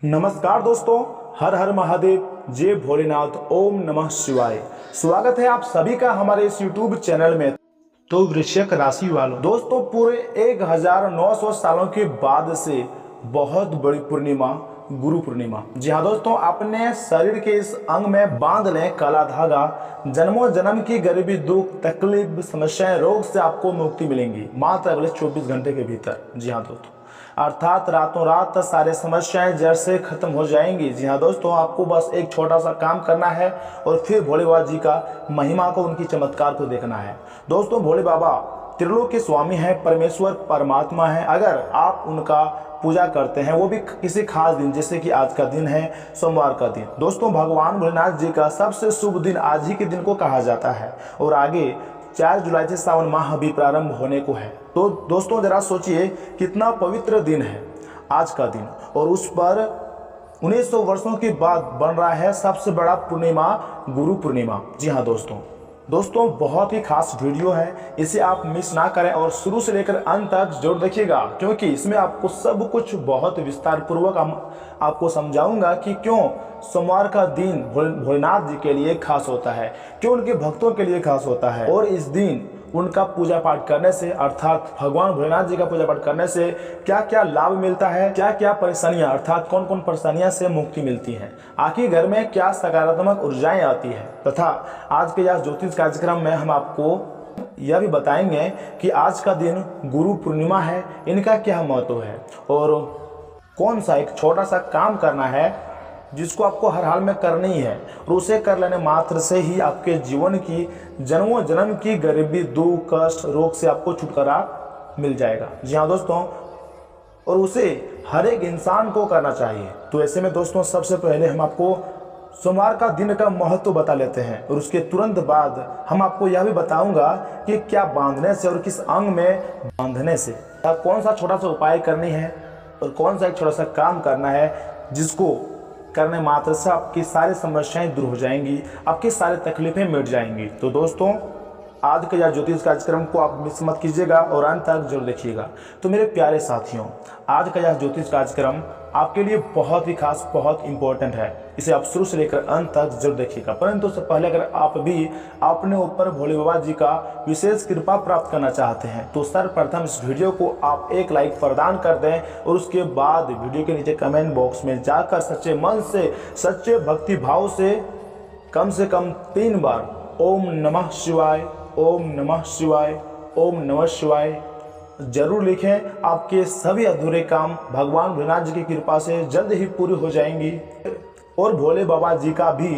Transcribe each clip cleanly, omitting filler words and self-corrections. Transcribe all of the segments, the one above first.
नमस्कार दोस्तों, हर हर महादेव, जय भोलेनाथ, ओम नमः शिवाय। स्वागत है आप सभी का हमारे इस YouTube चैनल में। तो वृश्चिक राशि वालों, दोस्तों पूरे 1900 सालों के बाद से बहुत बड़ी पूर्णिमा गुरु पूर्णिमा। जी हाँ दोस्तों, अपने शरीर के इस अंग में बांध लें काला धागा। जन्मों जन्म की गरीबी, दुख, तकलीफ, समस्याएं, रोग से आपको मुक्ति मिलेंगी मात्र अगले 24 घंटे के भीतर। जी हाँ दोस्तों, अर्थात रातों रात सारे समस्याएं जड़ से खत्म हो जाएंगी। जी हाँ दोस्तों, आपको बस एक छोटा सा काम करना है और फिर भोले बाबा जी का महिमा को, उनकी चमत्कार को देखना है। दोस्तों भोले बाबा त्रिलोक के स्वामी हैं, परमेश्वर परमात्मा है। अगर आप उनका पूजा करते हैं, वो भी किसी खास दिन, जैसे कि आज का दिन है सोमवार का दिन। दोस्तों भगवान भोलेनाथ जी का सबसे शुभ दिन आज ही के दिन को कहा जाता है और आगे 4 जुलाई से सावन माह भी प्रारंभ होने को है। तो दोस्तों जरा सोचिए कितना पवित्र दिन है आज का दिन, और उस पर 1900 वर्षों के बाद बन रहा है सबसे बड़ा पूर्णिमा गुरु पूर्णिमा। जी हाँ दोस्तों बहुत ही खास वीडियो है, इसे आप मिस ना करें और शुरू से लेकर अंत तक जरूर देखिएगा, क्योंकि इसमें आपको सब कुछ बहुत विस्तार पूर्वक आपको समझाऊंगा कि क्यों सोमवार का दिन भोलेनाथ जी के लिए खास होता है, क्यों उनके भक्तों के लिए खास होता है, और इस दिन उनका पूजा पाठ करने से, अर्थात भगवान भोलेनाथ जी का पूजा पाठ करने से क्या क्या लाभ मिलता है, क्या क्या परेशानियां, अर्थात कौन कौन परेशानियां से मुक्ति मिलती है, आखिर घर में क्या सकारात्मक ऊर्जाएं आती है। तथा आज के यह ज्योतिष कार्यक्रम में हम आपको यह भी बताएंगे कि आज का दिन गुरु पूर्णिमा है, इनका क्या महत्व है और कौन सा एक छोटा सा काम करना है जिसको आपको हर हाल में करनी है, और उसे कर लेने मात्र से ही आपके जीवन की जन्मों जन्म की गरीबी, दुख, कष्ट, रोग से आपको छुटकारा मिल जाएगा। जी हाँ दोस्तों, और उसे हर एक इंसान को करना चाहिए। तो ऐसे में दोस्तों सबसे पहले हम आपको सोमवार का दिन का महत्व बता लेते हैं, और उसके तुरंत बाद हम आपको यह भी बताऊंगा कि क्या बांधने से और किस अंग में बांधने से कौन सा छोटा सा उपाय करनी है और कौन सा एक छोटा सा काम करना है जिसको करने मात्र से आपकी सारी समस्याएं दूर हो जाएंगी, आपकी सारी तकलीफें मिट जाएंगी। तो दोस्तों आज का यह ज्योतिष कार्यक्रम को आप मिस मत कीजिएगा और अंत तक जरूर देखिएगा। तो मेरे प्यारे साथियों, आज का यह ज्योतिष कार्यक्रम आपके लिए बहुत ही खास, बहुत इंपॉर्टेंट है। इसे आप शुरू से लेकर अंत तक जरूर देखिएगा। परंतु उससे पहले अगर आप भी अपने ऊपर भोले बाबा जी का विशेष कृपा प्राप्त करना चाहते हैं तो सर्वप्रथम इस वीडियो को आप एक लाइक प्रदान कर दें, और उसके बाद वीडियो के नीचे कमेंट बॉक्स में जाकर सच्चे मन से, सच्चे भक्ति भाव से कम 3 बार ओम नमः शिवाय, ओम नमः शिवाय, ओम नमः शिवाय जरूर लिखें। आपके सभी अधूरे काम भगवान भोलेनाथ जी की कृपा से जल्द ही पूरी हो जाएंगी, और भोले बाबा जी का भी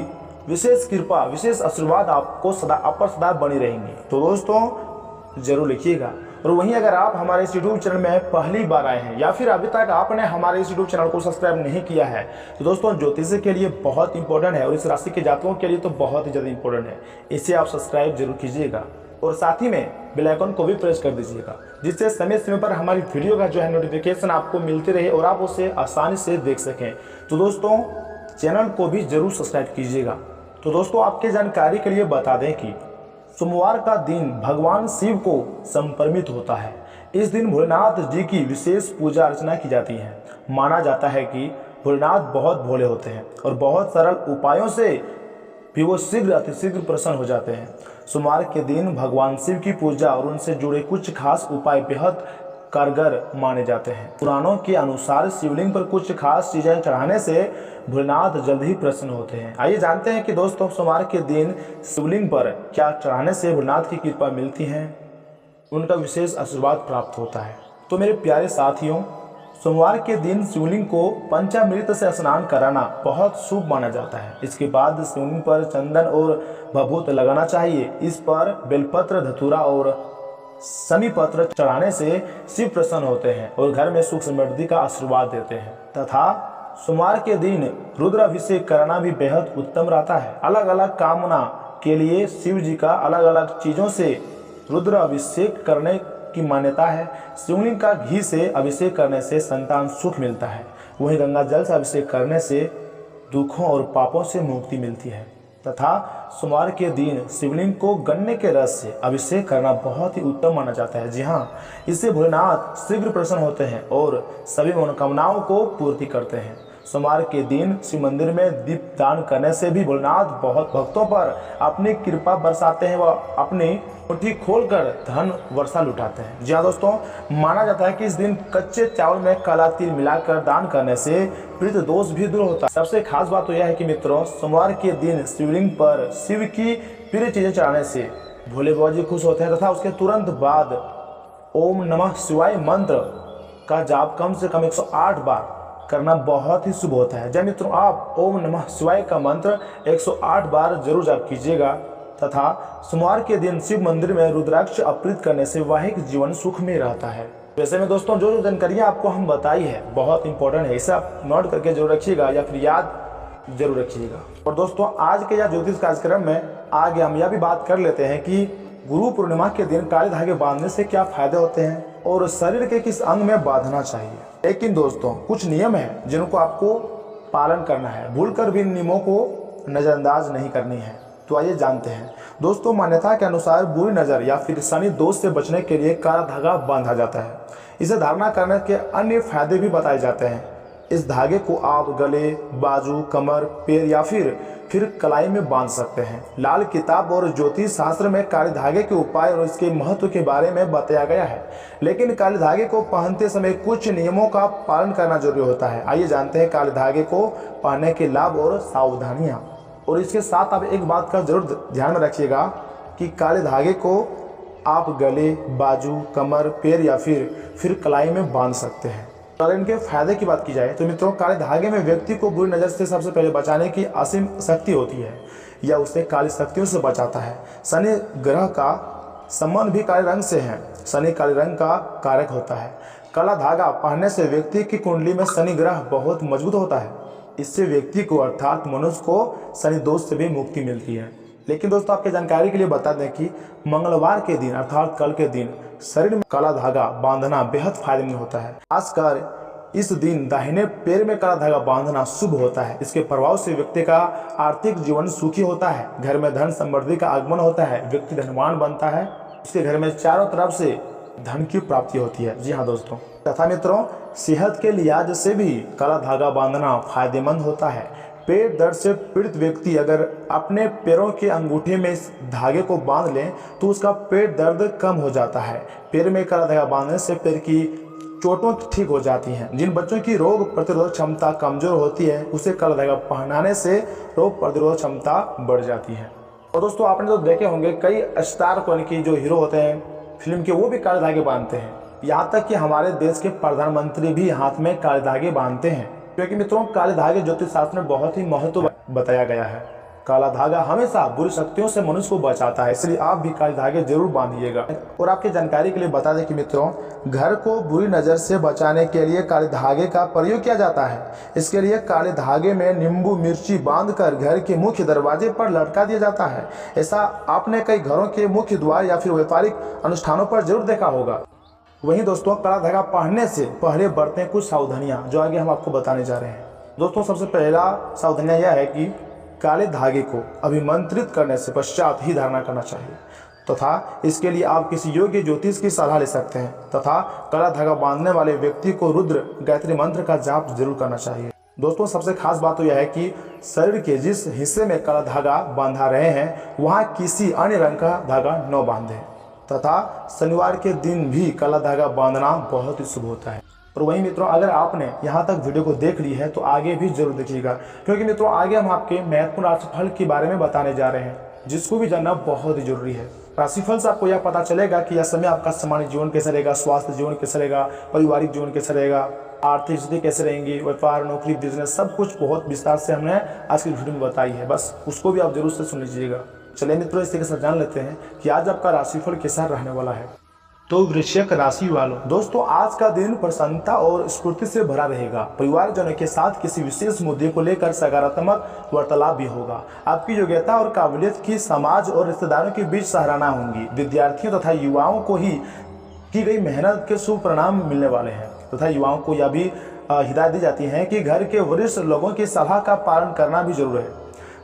विशेष कृपा, विशेष आशीर्वाद आपको सदा बनी रहेंगी। तो दोस्तों जरूर लिखिएगा। और वहीं अगर आप हमारे इस यूट्यूब चैनल में पहली बार आए हैं या फिर अभी तक आपने हमारे इस यूट्यूब चैनल को सब्सक्राइब नहीं किया है, तो दोस्तों ज्योतिष के लिए बहुत इंपॉर्टेंट है और इस राशि के जातकों के लिए तो बहुत ही ज़्यादा इंपॉर्टेंट है। इसे आप सब्सक्राइब जरूर कीजिएगा और साथ ही में बेल आइकन को भी प्रेस कर दीजिएगा, जिससे समय समय पर हमारी वीडियो का जो है नोटिफिकेशन आपको मिलती रहे और आप उसे आसानी से देख सकें। तो दोस्तों चैनल को भी जरूर सब्सक्राइब कीजिएगा। तो दोस्तों आपके जानकारी के लिए बता दें कि सोमवार का दिन भगवान शिव को समर्पित होता है। इस दिन भोलेनाथ जी की विशेष पूजा अर्चना की जाती है। माना जाता है कि भोलेनाथ बहुत भोले होते हैं और बहुत सरल उपायों से भी वो अतिशीघ्र प्रसन्न हो जाते हैं। सोमवार के दिन भगवान शिव की पूजा और उनसे जुड़े कुछ खास उपाय बेहद कारगर माने जाते हैं। पुराणों के अनुसार शिवलिंग पर कुछ खास चीजें चढ़ाने से भोलेनाथ जल्द ही प्रसन्न होते हैं। आइए जानते हैं कि दोस्तों सोमवार के दिन शिवलिंग पर क्या चढ़ाने से भोलेनाथ की कृपा मिलती है, उनका विशेष आशीर्वाद प्राप्त होता है। तो मेरे प्यारे साथियों, सोमवार के दिन शिवलिंग को पंचामृत से स्नान कराना बहुत शुभ माना जाता है। इसके बाद शिवलिंग पर चंदन और भभूत लगाना चाहिए। इस पर बेलपत्र, धतूरा और शमी पत्र चढ़ाने से शिव प्रसन्न होते हैं और घर में सुख समृद्धि का आशीर्वाद देते हैं। तथा सोमवार के दिन रुद्राभिषेक करना भी बेहद उत्तम रहता है। अलग अलग कामना के लिए शिव जी का अलग अलग चीजों से रुद्राभिषेक करने की मान्यता है। शिवलिंग का घी से अभिषेक करने से संतान सुख मिलता है। वहीं गंगा जल से अभिषेक करने से दुखों और पापों से मुक्ति मिलती है। तथा सोमवार के दिन शिवलिंग को गन्ने के रस से अभिषेक करना बहुत ही उत्तम माना जाता है। जी हाँ, इससे भोलेनाथ शीघ्र प्रसन्न होते हैं और सभी मनोकामनाओं को पूर्ति करते हैं। सोमवार के दिन शिव मंदिर में दीप दान करने से भी भोलेनाथ बहुत भक्तों पर अपनी कृपा बरसाते हैं व अपनी मुट्ठी खोलकर धन वर्षा लुटाते हैं। जी हाँ दोस्तों, माना जाता है कि इस दिन कच्चे चावल में काला तिल मिलाकर दान करने से प्रेत दोष भी दूर होता है। सबसे खास बात तो यह है कि मित्रों, सोमवार के दिन शिवलिंग पर शिव की प्रिय चीजें चढ़ाने से भोले बाबा जी खुश होते हैं तथा उसके तुरंत बाद ओम नमः शिवाय मंत्र का जाप कम से कम 108 बार करना बहुत ही शुभ होता है। जब मित्रों आप ओम नमः शिवाय का मंत्र 108 बार जरूर जाप कीजिएगा तथा सोमवार के दिन शिव मंदिर में रुद्राक्ष अर्पित करने से वैवाहिक जीवन सुख में रहता है। वैसे में दोस्तों जो जानकारियाँ आपको हम बताई है बहुत इंपॉर्टेंट है, इसे आप नोट करके जरूर रखिएगा या फिर याद जरूर रखिएगा। और दोस्तों आज के यह ज्योतिष कार्यक्रम में आगे हम यह भी बात कर लेते हैं कि गुरु पूर्णिमा के दिन काले धागे बांधने से क्या फायदे होते हैं और शरीर के किस अंग में बांधना चाहिए। लेकिन दोस्तों कुछ नियम है जिनको आपको पालन करना है, भूलकर भी नियमों को नजरअंदाज नहीं करनी है। तो आइए जानते हैं। दोस्तों मान्यता के अनुसार बुरी नजर या फिर शनि दोष से बचने के लिए काला धागा बांधा जाता है। इसे धारणा करने के अन्य फायदे भी बताए जाते हैं। इस धागे को आप गले, बाजू, कमर, पैर या फिर कलाई में बांध सकते हैं। लाल किताब और ज्योतिष शास्त्र में काले धागे के उपाय और इसके महत्व के बारे में बताया गया है, लेकिन काले धागे को पहनते समय कुछ नियमों का पालन करना जरूरी होता है। आइए जानते हैं काले धागे को पहनने के लाभ और सावधानियां। और इसके साथ आप एक बात का जरूर ध्यान में रखिएगा कि काले धागे को आप गले, बाजू, कमर, पैर या फिर कलाई में बांध सकते हैं। अगर इनके फायदे की बात की जाए तो मित्रों काले धागे में व्यक्ति को बुरी नज़र से सबसे पहले बचाने की असीम शक्ति होती है। यह उसे काली शक्तियों से बचाता है। शनि ग्रह का संबंध भी काले रंग से है। शनि काले रंग का कारक होता है। काला धागा पहनने से व्यक्ति की कुंडली में शनि ग्रह बहुत मजबूत होता है। इससे व्यक्ति को अर्थात मनुष्य को शनि दोष से भी मुक्ति मिलती है। लेकिन दोस्तों आपके जानकारी के लिए बता दें कि मंगलवार के दिन अर्थात कल के दिन शरीर में काला धागा बांधना बेहद फायदेमंद होता है। खासकर इस दिन दाहिने पैर में काला धागा बांधना शुभ होता है। इसके प्रभाव से व्यक्ति का आर्थिक जीवन सुखी होता है, घर में धन समृद्धि का आगमन होता है, व्यक्ति धनवान बनता है, उसके घर में चारों तरफ से धन की प्राप्ति होती है। जी हाँ दोस्तों, तथा मित्रों सेहत के लिहाज से भी काला धागा बांधना फायदेमंद होता है। पेट दर्द से पीड़ित व्यक्ति अगर अपने पैरों के अंगूठे में इस धागे को बांध लें तो उसका पेट दर्द कम हो जाता है। पैर में काला धागा बांधने से पैर की चोटों ठीक हो जाती हैं। जिन बच्चों की रोग प्रतिरोधक क्षमता कमजोर होती है उसे काला धागा पहनाने से रोग प्रतिरोधक क्षमता बढ़ जाती है। और दोस्तों आपने तो देखे होंगे कई स्टार को की जो हीरो होते हैं फिल्म के, वो भी काले धागे बांधते हैं। यहाँ तक कि हमारे देश के प्रधानमंत्री भी हाथ में काले धागे बांधते हैं, क्योंकि मित्रों काले धागे ज्योतिष शास्त्र में बहुत ही महत्व बताया गया है। काला धागा हमेशा बुरी शक्तियों से मनुष्य को बचाता है, इसलिए आप भी काले धागे जरूर बांधिएगा। और आपकी जानकारी के लिए बता दें कि मित्रों घर को बुरी नज़र से बचाने के लिए काले धागे का प्रयोग किया जाता है। इसके लिए काले धागे में नींबू मिर्ची बांधकर घर के मुख्य दरवाजे पर लटका दिया जाता है। ऐसा आपने कई घरों के मुख्य द्वार या फिर व्यापारिक अनुष्ठानों पर जरूर देखा होगा। वहीं दोस्तों काला धागा पहनने से पहले बरतें कुछ सावधानियां जो आगे हम आपको बताने जा रहे हैं। दोस्तों सबसे पहला सावधानियां यह है कि काले धागे को अभिमंत्रित करने से पश्चात ही धारणा करना चाहिए तथा इसके लिए आप किसी योग्य ज्योतिष की सलाह ले सकते हैं तथा काला धागा बांधने वाले व्यक्ति को रुद्र गायत्री मंत्र का जाप जरूर करना चाहिए। दोस्तों सबसे खास बात तो यह है कि शरीर के जिस हिस्से में काला धागा बांधा रहे हैं वहाँ किसी अन्य रंग का धागा न बांधें तथा शनिवार के दिन भी काला धागा बांधना बहुत ही शुभ होता है। और वहीं मित्रों अगर आपने यहाँ तक वीडियो को देख ली है तो आगे भी जरूर देखिएगा, क्योंकि मित्रों आगे हम आपके महत्वपूर्ण राशिफल के बारे में बताने जा रहे हैं जिसको भी जानना बहुत ही जरूरी है। राशिफल से आपको यह पता चलेगा कि यह समय आपका सामान्य जीवन कैसे रहेगा, स्वास्थ्य जीवन कैसे रहेगा, पारिवारिक जीवन कैसे रहेगा, आर्थिक स्थिति कैसे रहेंगी, व्यापार, नौकरी, बिजनेस, सब कुछ बहुत विस्तार से हमने आज की वीडियो में बताई है। बस उसको भी आप जरूर से सुन लीजिएगा। चलिए मित्रों इसी के साथ जान लेते हैं कि आज आपका राशिफल कैसा रहने वाला है। तो वृश्चिक राशि वालों, दोस्तों आज का दिन प्रसन्नता और स्फूर्ति से भरा रहेगा। परिवारजनों के साथ किसी विशेष मुद्दे को लेकर सकारात्मक वार्तालाप भी होगा। आपकी योग्यता और काबिलियत की समाज और रिश्तेदारों के बीच सराहना होंगी। विद्यार्थियों तथा युवाओं को ही की गई मेहनत के शुभ परिणाम मिलने वाले हैं तथा युवाओं को यह भी हिदायत दी जाती है कि घर के वरिष्ठ लोगों की सलाह का पालन करना भी जरूर है।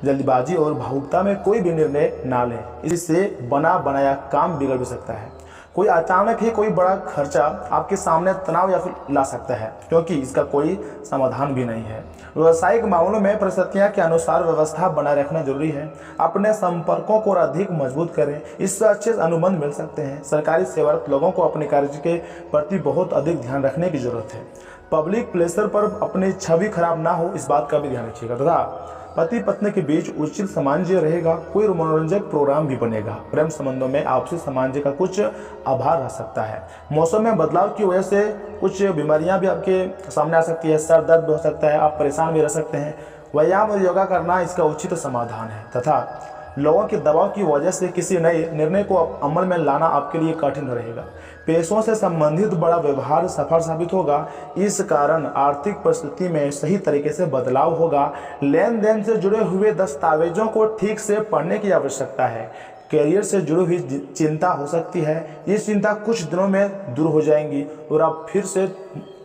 जल्दबाजी और भावुकता में कोई भी निर्णय ना लें, इससे बना बनाया काम बिगड़ भी सकता है। कोई अचानक ही कोई बड़ा खर्चा आपके सामने तनाव या फिर ला सकता है, क्योंकि इसका कोई समाधान भी नहीं है। व्यवसायिक मामलों में परिस्थितियों के अनुसार व्यवस्था बनाए रखना जरूरी है। अपने संपर्कों को और अधिक मजबूत करें, इससे अच्छे अनुबंध मिल सकते हैं। सरकारी सेवारत लोगों को अपने कार्य के प्रति बहुत अधिक ध्यान रखने की जरूरत है। पब्लिक प्लेसर पर अपनी छवि खराब ना हो, इस बात का भी ध्यान रखिएगा। तथा पति पत्नी के बीच उचित सामंजस्य रहेगा। कोई मनोरंजक प्रोग्राम भी बनेगा। प्रेम संबंधों में आपसी सामंजस्य का कुछ अभाव रह सकता है। मौसम में बदलाव की वजह से कुछ बीमारियां भी आपके सामने आ सकती है। सर दर्द भी हो सकता है, आप परेशान भी रह सकते हैं। व्यायाम और योगा करना इसका उचित समाधान है। तथा लोगों के दबाव की वजह से किसी नए निर्णय को अमल में लाना आपके लिए कठिन रहेगा। पैसों से संबंधित बड़ा व्यवहार सफल साबित होगा। इस कारण आर्थिक परिस्थिति में सही तरीके से बदलाव होगा। लेन देन से जुड़े हुए दस्तावेजों को ठीक से पढ़ने की आवश्यकता है। करियर से जुड़ी हुई चिंता हो सकती है, ये चिंता कुछ दिनों में दूर हो जाएंगी और आप फिर से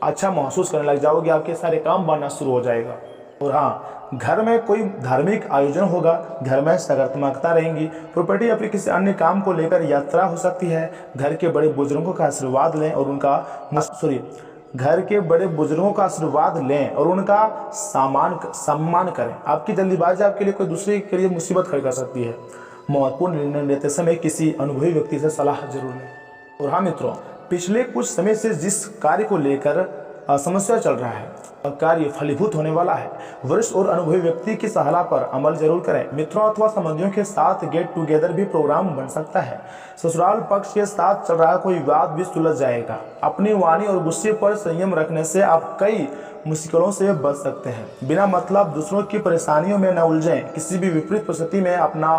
अच्छा महसूस करने लग जाओगे। आपके सारे काम बनना शुरू हो जाएगा। और हाँ, घर में कोई धार्मिक आयोजन होगा, घर में सकारात्मकता रहेंगी। प्रॉपर्टी या फिर किसी अन्य काम को लेकर यात्रा हो सकती है। घर के बड़े बुजुर्गों का आशीर्वाद लें और उनका सम्मान करें। आपकी जल्दीबाजी आपके लिए कोई दूसरे के लिए मुसीबत खड़ी कर सकती है। महत्वपूर्ण निर्णय लेते समय किसी अनुभवी व्यक्ति से सलाह जरूर लें। और हाँ मित्रों, पिछले कुछ समय से जिस कार्य को लेकर समस्या चल रहा है, कार्य फलीभूत होने वाला है। वरिष्ठ और अनुभवी व्यक्ति की सलाह पर अमल जरूर करें। मित्रों अथवा संबंधियों के साथ गेट टुगेदर भी प्रोग्राम बन सकता है। ससुराल पक्ष के साथ चल रहा कोई विवाद भी सुलझ जाएगा। अपनी वाणी और गुस्से पर संयम रखने से आप कई मुश्किलों से बच सकते हैं। बिना मतलब दूसरों की परेशानियों में न उलझें। किसी भी विपरीत परिस्थिति में अपना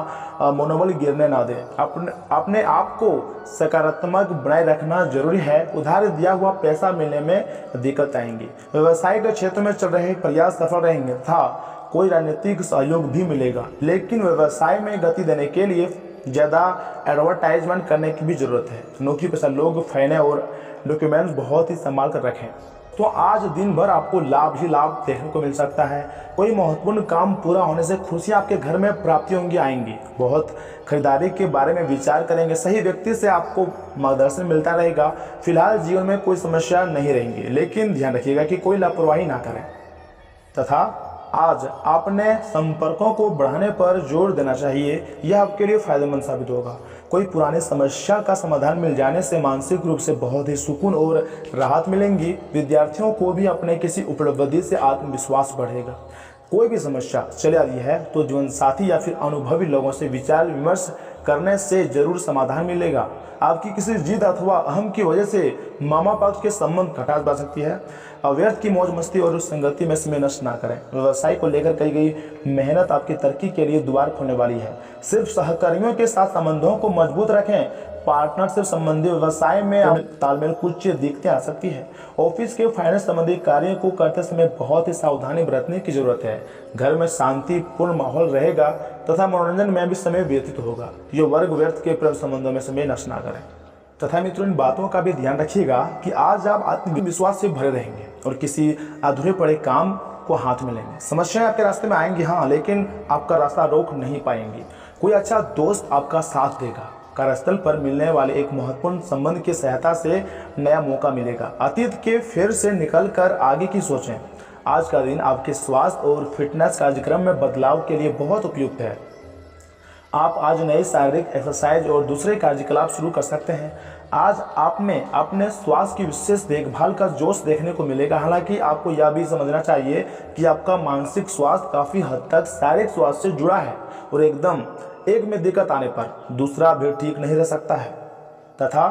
मनोबल गिरने ना दें। अपने आप को सकारात्मक बनाए रखना जरूरी है। उधार दिया हुआ पैसा मिलने में दिक्कत आएंगी। व्यवसाय के क्षेत्र में चल रहे प्रयास सफल रहेंगे तथा कोई राजनीतिक सहयोग भी मिलेगा। लेकिन व्यवसाय में गति देने के लिए ज़्यादा एडवर्टाइजमेंट करने की भी जरूरत है। नौकरी पेशा लोग फाइनें और डॉक्यूमेंट्स बहुत ही संभाल कर रखें। तो आज दिन भर आपको लाभ ही लाभ देखने को मिल सकता है। कोई महत्वपूर्ण काम पूरा होने से खुशियां आपके घर में प्राप्ति होंगी आएंगी। बहुत खरीदारी के बारे में विचार करेंगे। सही व्यक्ति से आपको मार्गदर्शन मिलता रहेगा। फिलहाल जीवन में कोई समस्या नहीं रहेंगी, लेकिन ध्यान रखिएगा कि कोई लापरवाही ना करें। तथा आज अपने संपर्कों को बढ़ाने पर जोर देना चाहिए, यह आपके लिए फायदेमंद साबित होगा। कोई पुरानी समस्या का समाधान मिल जाने से मानसिक रूप से बहुत ही सुकून और राहत मिलेंगी। विद्यार्थियों को भी अपने किसी उपलब्धि से आत्मविश्वास बढ़ेगा। कोई भी समस्या चली आ रही है तो जीवन साथी या फिर अनुभवी लोगों से विचार विमर्श करने से जरूर समाधान मिलेगा। आपकी किसी जिद अथवा अहम की वजह से मामा पक्ष के संबंध खटास बढ़ सकती है। अव्यर्थ की मौज मस्ती और संगति में समय नष्ट ना करें। व्यवसाय को लेकर कई गई मेहनत आपकी तरक्की के लिए द्वार खोलने वाली है। सिर्फ सहकर्मियों के साथ संबंधों को मजबूत रखें। पार्टनरशिप संबंधी व्यवसाय में तालमेल कुछ दिक्कतें आ सकती है। ऑफिस के फाइनेंस संबंधी कार्यों को करते समय बहुत ही सावधानी बरतने की जरूरत है। घर में शांतिपूर्ण माहौल रहेगा तथा मनोरंजन में भी समय व्यतीत होगा। ये वर्ग व्यर्थ के प्रेम संबंधों में समय नष्ट ना करें। तथा मित्रों, इन बातों का भी ध्यान रखिएगा कि आज आप आत्मविश्वास से भरे रहेंगे और किसी अधूरे पड़े काम को हाथ में लेंगे। समस्याएं आपके रास्ते में आएंगी हाँ, लेकिन आपका रास्ता रोक नहीं पाएंगी। कोई अच्छा दोस्त आपका साथ देगा। कार्यस्थल पर मिलने वाले एक महत्वपूर्ण संबंध की सहायता से नया मौका मिलेगा। अतीत के फेर से निकलकर आगे की सोचें। आज का दिन आपके स्वास्थ्य और फिटनेस कार्यक्रम में बदलाव के लिए बहुत उपयुक्त है। आप आज नई शारीरिक एक्सरसाइज और दूसरे कार्यकलाप शुरू कर सकते हैं। आज आप में अपने स्वास्थ्य की विशेष देखभाल का जोश देखने को मिलेगा। हालांकि आपको यह भी समझना चाहिए कि आपका मानसिक स्वास्थ्य काफ़ी हद तक शारीरिक स्वास्थ्य से जुड़ा है और एक में दिक्कत आने पर दूसरा भी ठीक नहीं रह सकता है। तथा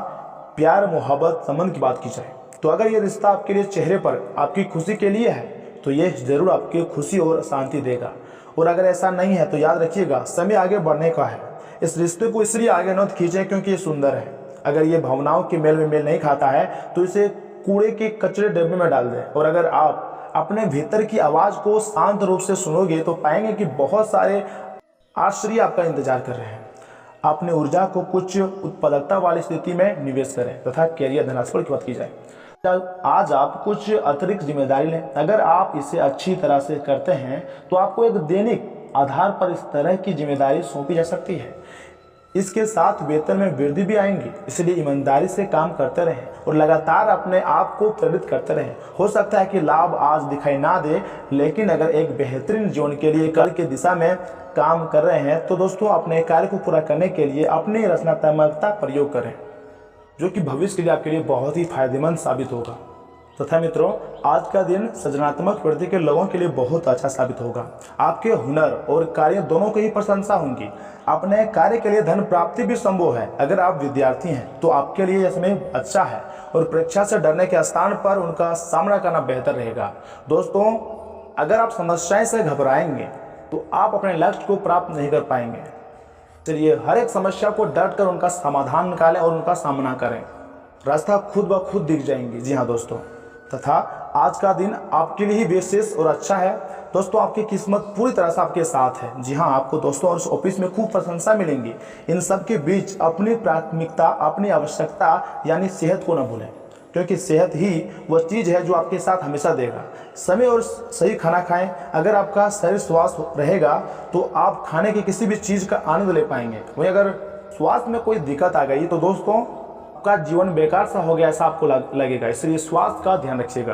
प्यार मोहब्बत संबंध की बात की जाए तो अगर ये रिश्ता आपके लिए चेहरे पर आपकी खुशी के लिए है तो ये जरूर आपकी खुशी और शांति देगा। और अगर ऐसा नहीं है तो याद रखिएगा समय आगे बढ़ने का है। इस रिश्ते को इसलिए आगे न खींचें क्योंकि ये सुंदर है। अगर ये भावनाओं के मेल में मेल नहीं खाता है तो इसे कूड़े के कचरे डब्बे में डाल दें। और अगर आप अपने भीतर की आवाज़ को शांत रूप से सुनोगे तो पाएंगे कि बहुत सारे आश्चर्य आपका इंतजार कर रहे हैं। अपनी ऊर्जा को कुछ उत्पादकता वाली स्थिति में निवेश करें। तथा कैरियर धनराशि की बात की जाए, आज आप कुछ अतिरिक्त जिम्मेदारी लें। अगर आप इसे अच्छी तरह से करते हैं तो आपको एक दैनिक आधार पर इस तरह की जिम्मेदारी सौंपी जा सकती है। इसके साथ वेतन में वृद्धि भी आएंगी, इसलिए ईमानदारी से काम करते रहें और लगातार अपने आप को प्रेरित करते रहें। हो सकता है कि लाभ आज दिखाई ना दे, लेकिन अगर एक बेहतरीन जीवन के लिए कल की दिशा में काम कर रहे हैं तो दोस्तों अपने कार्य को पूरा करने के लिए अपनी रचनात्मकता प्रयोग करें, जो कि भविष्य के लिए आपके लिए बहुत ही फायदेमंद साबित होगा। तथा मित्रों, आज का दिन सृजनात्मक प्रवृत्ति के लोगों के लिए बहुत अच्छा साबित होगा। आपके हुनर और कार्य दोनों की ही प्रशंसा होंगी। अपने कार्य के लिए धन प्राप्ति भी संभव है। अगर आप विद्यार्थी हैं तो आपके लिए यह समय अच्छा है और परीक्षा से डरने के स्थान पर उनका सामना करना बेहतर रहेगा। दोस्तों, अगर आप समस्याएं से घबराएंगे तो आप अपने लक्ष्य को प्राप्त नहीं कर पाएंगे। चलिए, हर एक समस्या को डट कर उनका समाधान निकालें और उनका सामना करें। रास्ता खुद ब खुद दिख जाएंगे। जी हाँ दोस्तों, तथा आज का दिन आपके लिए ही विशेष और अच्छा है। दोस्तों, आपकी किस्मत पूरी तरह से आपके साथ है। जी हाँ, आपको दोस्तों और इस ऑफिस में खूब प्रशंसा मिलेंगी। इन सब के बीच अपनी प्राथमिकता, अपनी आवश्यकता यानी सेहत को न भूलें, क्योंकि सेहत ही वह चीज़ है जो आपके साथ हमेशा देगा। समय और सही खाना खाएं। अगर आपका शरीर स्वस्थ रहेगा तो आप खाने की किसी भी चीज़ का आनंद ले पाएंगे। वहीं अगर स्वास्थ्य में कोई दिक्कत आ गई तो दोस्तों आपका जीवन बेकार सा हो गया ऐसा आपको लगेगा। इसलिए स्वास्थ्य का ध्यान रखिएगा,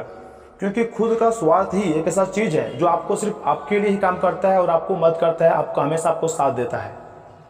क्योंकि खुद का स्वास्थ्य ही एक ऐसा चीज़ है जो आपको सिर्फ आपके लिए ही काम करता है और आपको मदद करता है, आपको हमेशा आपको साथ देता है।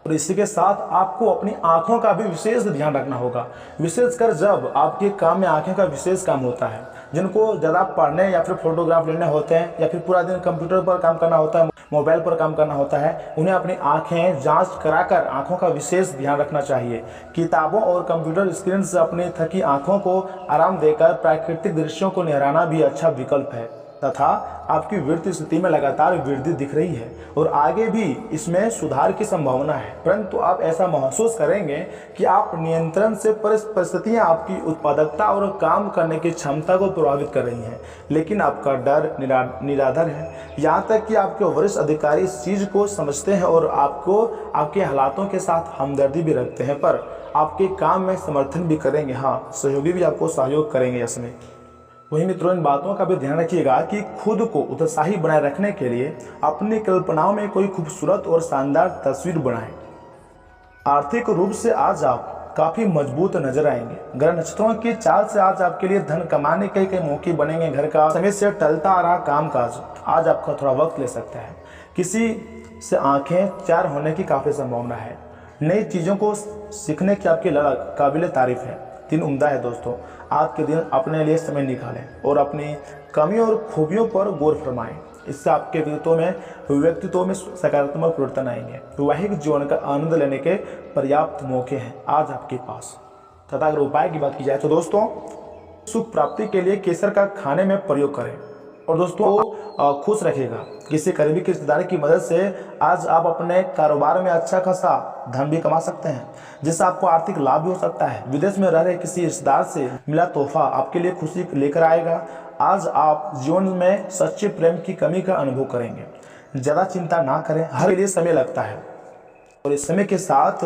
और इसी के साथ आपको अपनी आंखों का भी विशेष ध्यान रखना होगा, विशेषकर जब आपके काम में आंखें का विशेष काम होता है। जिनको ज़्यादा पढ़ने या फिर फोटोग्राफ लेने होते हैं या फिर पूरा दिन कंप्यूटर पर काम करना होता है, मोबाइल पर काम करना होता है, उन्हें अपनी आंखें जांच कराकर आंखों का विशेष ध्यान रखना चाहिए। किताबों और कंप्यूटर स्क्रीन से अपनी थकी आंखों को आराम देकर प्राकृतिक दृश्यों को निहारना भी अच्छा विकल्प है। तथा आपकी वित्तीय स्थिति में लगातार वृद्धि दिख रही है और आगे भी इसमें सुधार की संभावना है, परंतु आप ऐसा महसूस करेंगे कि आप नियंत्रण से परिस्थितियां आपकी उत्पादकता और काम करने की क्षमता को प्रभावित कर रही हैं। लेकिन आपका डर निराधार है। यहाँ तक कि आपके वरिष्ठ अधिकारी इस चीज़ को समझते हैं और आपको आपके हालातों के साथ हमदर्दी भी रखते हैं, पर आपके काम में समर्थन भी करेंगे। हाँ, सहयोगी भी आपको सहयोग करेंगे इसमें। वहीं मित्रों, इन बातों का भी ध्यान रखिएगा कि खुद को उत्साही बनाए रखने के लिए अपनी कल्पनाओं में कोई खूबसूरत और शानदार तस्वीर बनाएं। आर्थिक रूप से आज आप काफ़ी मजबूत नजर आएंगे। ग्रह नक्षत्रों की चाल से आज आपके लिए धन कमाने के कई मौके बनेंगे। घर का समय से टलता आ रहा कामकाज आज आपका थोड़ा वक्त ले सकता है। किसी से आंखें चार होने की काफ़ी संभावना है। नई चीज़ों को सीखने की आपकी ललक काबिल तारीफ है। दिन उम्दा है दोस्तों। आज के दिन अपने लिए समय निकालें और अपनी कमियों और खूबियों पर गौर फरमाएं। इससे आपके व्यक्तित्व में सकारात्मक परिवर्तन आएंगे। वैवाहिक जीवन का आनंद लेने के पर्याप्त मौके हैं आज आपके पास। तथा अगर उपाय की बात की जाए तो दोस्तों, सुख प्राप्ति के लिए केसर का खाने में प्रयोग करें और दोस्तों खुश रखेगा। किसी करीबी रिश्तेदार की मदद से आज आप अपने कारोबार में अच्छा खासा धन भी कमा सकते हैं, जिससे आपको आर्थिक लाभ भी हो सकता है। विदेश में रह रहे किसी रिश्तेदार से मिला तोहफा आपके लिए खुशी लेकर आएगा। आज आप जीवन में सच्चे प्रेम की कमी का अनुभव करेंगे। ज़्यादा चिंता ना करें, हर लिए समय लगता है और इस समय के साथ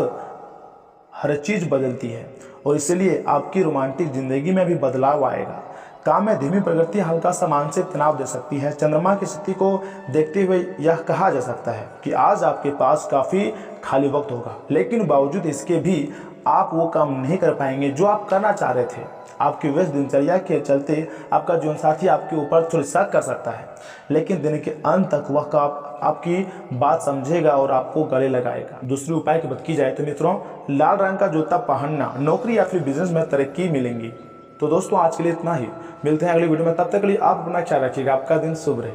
हर चीज़ बदलती है और इसलिए आपकी रोमांटिक जिंदगी में भी बदलाव आएगा। काम में धीमी प्रगति हल्का सा मानसिक तनाव दे सकती है। चंद्रमा की स्थिति को देखते हुए यह कहा जा सकता है कि आज आपके पास काफ़ी खाली वक्त होगा, लेकिन बावजूद इसके भी आप वो काम नहीं कर पाएंगे जो आप करना चाह रहे थे। आपकी व्यस्त दिनचर्या के चलते आपका जीवनसाथी आपके ऊपर थोड़ी शक कर सकता है, लेकिन दिन के अंत तक वह आपकी बात समझेगा और आपको गले लगाएगा। दूसरे उपाय की बात की जाए तो मित्रों, लाल रंग का जूता पहनना नौकरी या फिर बिजनेस में तरक्की मिलेंगी। तो दोस्तों, आज के लिए इतना ही। मिलते हैं अगली वीडियो में, तब तक के लिए आप अपना ख्याल रखिएगा। आपका दिन शुभ रहे।